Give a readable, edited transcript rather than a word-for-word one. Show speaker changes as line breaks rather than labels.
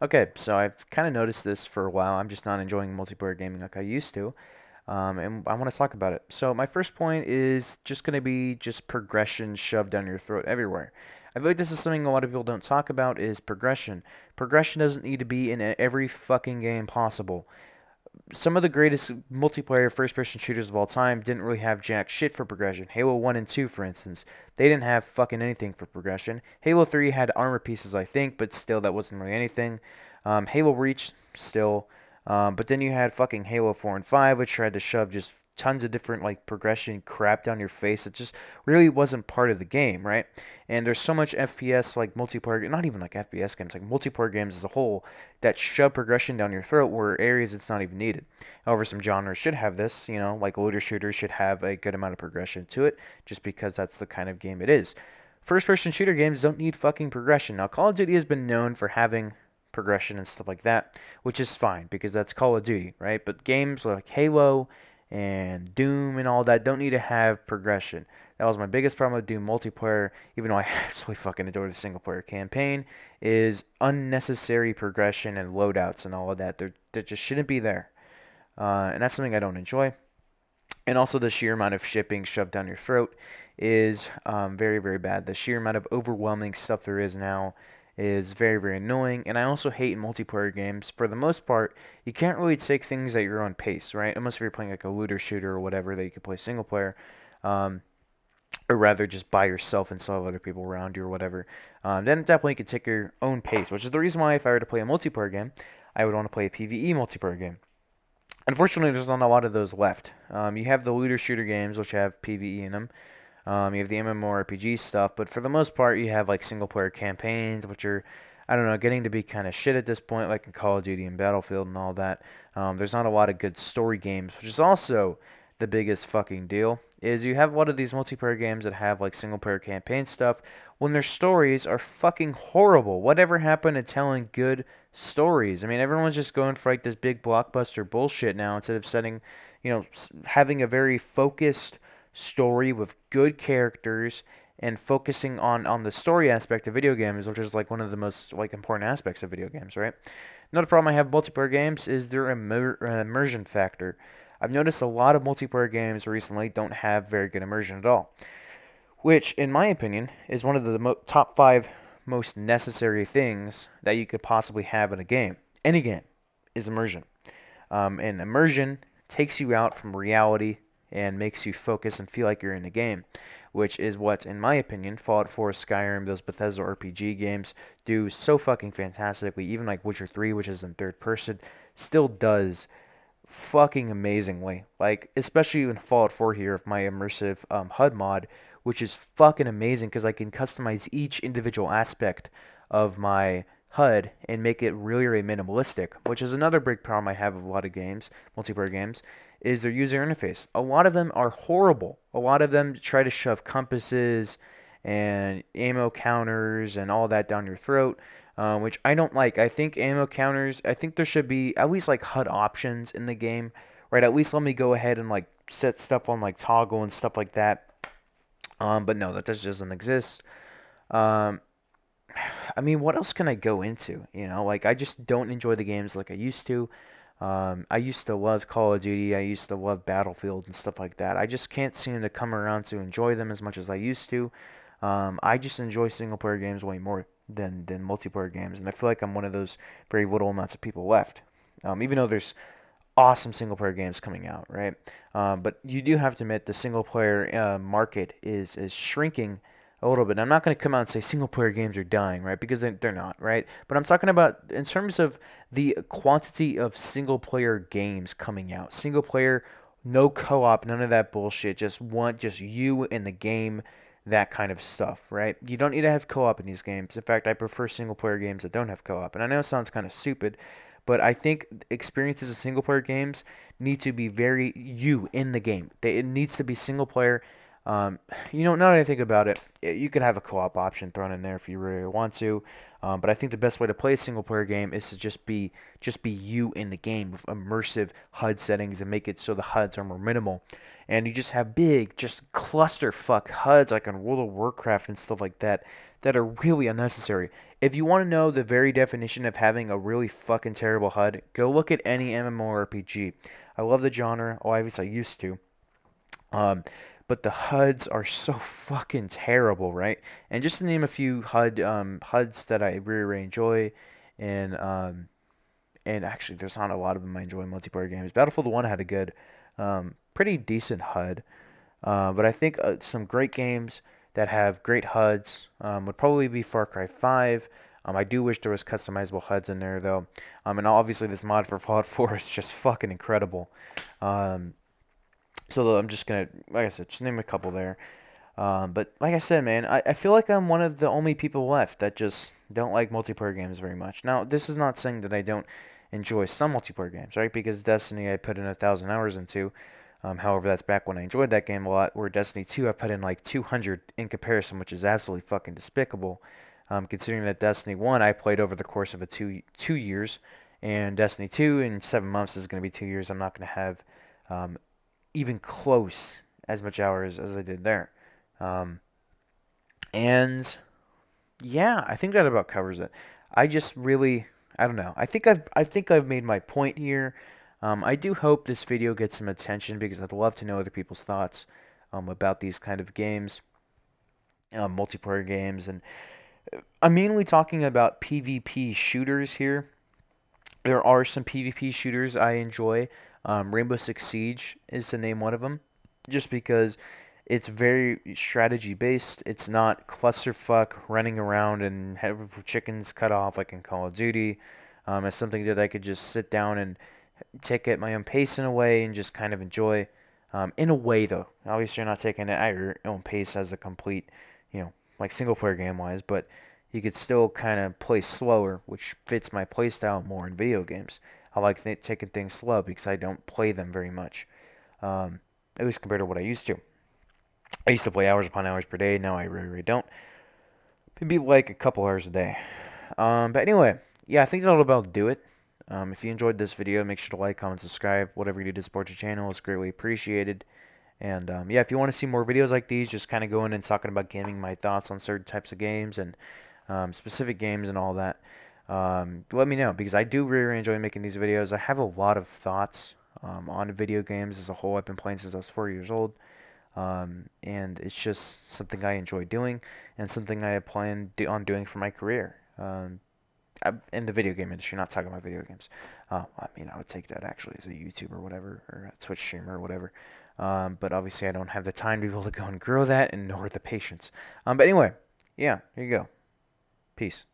Okay, so I've kind of noticed this for a while. I'm just not enjoying multiplayer gaming like I used to, and I want to talk about it. So my first point is just going to be just progression shoved down your throat everywhere. I feel like this is something a lot of people don't talk about is progression. Progression doesn't need to be in every fucking game possible. Some of the greatest multiplayer first-person shooters of all time didn't really have jack shit for progression. Halo 1 and 2, for instance, they didn't have fucking anything for progression. Halo 3 had armor pieces, I think, but still, that wasn't really anything. Halo Reach, still. But then you had fucking Halo 4 and 5, which tried to shove just tons of different like progression crap down your face that just really wasn't part of the game, right? And there's so much FPS like multiplayer, not even like FPS games, like multiplayer games as a whole that shove progression down your throat where areas it's not even needed. However, some genres should have this, like looter shooters should have a good amount of progression to it, just because that's the kind of game it is. First person shooter games don't need fucking progression. Now, Call of Duty has been known for having progression and stuff like that, which is fine because that's Call of Duty, right? But games like Halo and Doom and all that don't need to have progression. That was my biggest problem with Doom multiplayer, even though I absolutely fucking adore the single player campaign, is unnecessary progression and loadouts and all of that. They just shouldn't be there. And that's something I don't enjoy. And also, the sheer amount of shipping shoved down your throat is very, very bad. The sheer amount of overwhelming stuff there is now is very, very annoying. And I also hate in multiplayer games, for the most part, you can't really take things at your own pace, right? Unless if you're playing like a looter shooter or whatever that you can play single player. Um, or rather just by yourself and still have other people around you or whatever. Then at that point you can take your own pace, which is the reason why if I were to play a multiplayer game, I would want to play a PvE multiplayer game. Unfortunately, there's not a lot of those left. You have the looter shooter games, which have PvE in them. You have the MMORPG stuff, but for the most part, you have like single player campaigns, which are, I don't know, getting to be kind of shit at this point, like in Call of Duty and Battlefield and all that. There's not a lot of good story games, which is also the biggest fucking deal. Is you have a lot of these multiplayer games that have like single player campaign stuff when their stories are fucking horrible. Whatever happened to telling good stories? I mean, everyone's just going for like this big blockbuster bullshit now instead of having a very focused story with good characters and focusing on the story aspect of video games, which is like one of the most like important aspects of video games, right? Another problem I have with multiplayer games is their immersion factor. I've noticed a lot of multiplayer games recently don't have very good immersion at all, which, in my opinion, is one of the top five most necessary things that you could possibly have in a game. Any game is immersion. And immersion takes you out from reality and makes you focus and feel like you're in the game, which is what, in my opinion, Fallout 4, Skyrim, those Bethesda RPG games do so fucking fantastically. Even like Witcher 3, which is in third person, still does fucking amazingly. Like, especially in Fallout 4 here, with my immersive HUD mod, which is fucking amazing because I can customize each individual aspect of my HUD and make it really, really minimalistic, which is another big problem I have with a lot of games, multiplayer games, is their user interface. A lot of them are horrible. A lot of them try to shove compasses and ammo counters and all that down your throat, which I don't like. I think ammo counters, I think there should be at least like HUD options in the game, right? At least let me go ahead and like set stuff on like toggle and stuff like that. But no, that just doesn't exist. Um, I mean, what else can I go into? Like I just don't enjoy the games like I used to. I used to love Call of Duty. I used to love Battlefield and stuff like that. I just can't seem to come around to enjoy them as much as I used to. I just enjoy single player games way more than multiplayer games, and I feel like I'm one of those very little amounts of people left. Even though there's awesome single player games coming out, right? But you do have to admit the single player market is shrinking a little bit. I'm not going to come out and say single player games are dying, right? Because they're not, right? But I'm talking about in terms of the quantity of single player games coming out. Single player, no co-op, none of that bullshit. Just you in the game, that kind of stuff, right? You don't need to have co-op in these games. In fact, I prefer single player games that don't have co-op. And I know it sounds kind of stupid, but I think experiences in single player games need to be very you in the game. It needs to be single player. Um, now that I think about it, you could have a co-op option thrown in there if you really want to. But I think the best way to play a single player game is to just be you in the game with immersive HUD settings and make it so the HUDs are more minimal. And you just have big, just clusterfuck HUDs like on World of Warcraft and stuff like that that are really unnecessary. If you want to know the very definition of having a really fucking terrible HUD, go look at any MMORPG. I love the genre, or at least I used to. Um, but the HUDs are so fucking terrible, right? And just to name a few HUDs that I really, really enjoy, and and actually there's not a lot of them I enjoy in multiplayer games. Battlefield 1 had a good, pretty decent HUD, but I think some great games that have great HUDs would probably be Far Cry 5. I do wish there was customizable HUDs in there though. And obviously this mod for Fallout 4 is just fucking incredible. Um, so I'm just gonna, like I said, just name a couple there. But like I said, man, I feel like I'm one of the only people left that just don't like multiplayer games very much. Now, this is not saying that I don't enjoy some multiplayer games, right? Because Destiny I put in 1,000 hours into. However, that's back when I enjoyed that game a lot. Where Destiny 2 I put in like 200 in comparison, which is absolutely fucking despicable. Considering that Destiny 1 I played over the course of 2 years, and Destiny 2 in 7 months is going to be 2 years. I'm not going to have um, even close as much hours as I did there. Um, and yeah, I think that about covers it. I just really, I don't know. I think I've made my point here. I do hope this video gets some attention because I'd love to know other people's thoughts about these kind of games, multiplayer games, and I'm mainly talking about PvP shooters here. There are some PvP shooters I enjoy. Rainbow Six Siege is to name one of them, just because it's very strategy based. It's not clusterfuck running around and have chickens cut off like in Call of Duty. It's something that I could just sit down and take at my own pace in a way and just kind of enjoy. In a way, though, obviously you're not taking it at your own pace as a complete, like single player game wise, but you could still kind of play slower, which fits my playstyle more in video games. I like taking things slow because I don't play them very much, um, at least compared to what I used to. I used to play hours upon hours per day. Now I really, really don't. Maybe like a couple hours a day. But anyway, yeah, I think that'll about do it. If you enjoyed this video, make sure to like, comment, subscribe. Whatever you do to support your channel is greatly appreciated. And yeah, if you want to see more videos like these, just kind of going and talking about gaming, my thoughts on certain types of games and specific games and all that, let me know because I do really, really enjoy making these videos. I have a lot of thoughts on video games as a whole. I've been playing since I was 4 years old. And it's just something I enjoy doing and something I plan on doing for my career. I'm in the video game industry, not talking about video games. I mean, I would take that actually as a YouTuber or whatever, or a Twitch streamer or whatever. But obviously, I don't have the time to be able to go and grow that, and nor the patience. But anyway, yeah, here you go. Peace.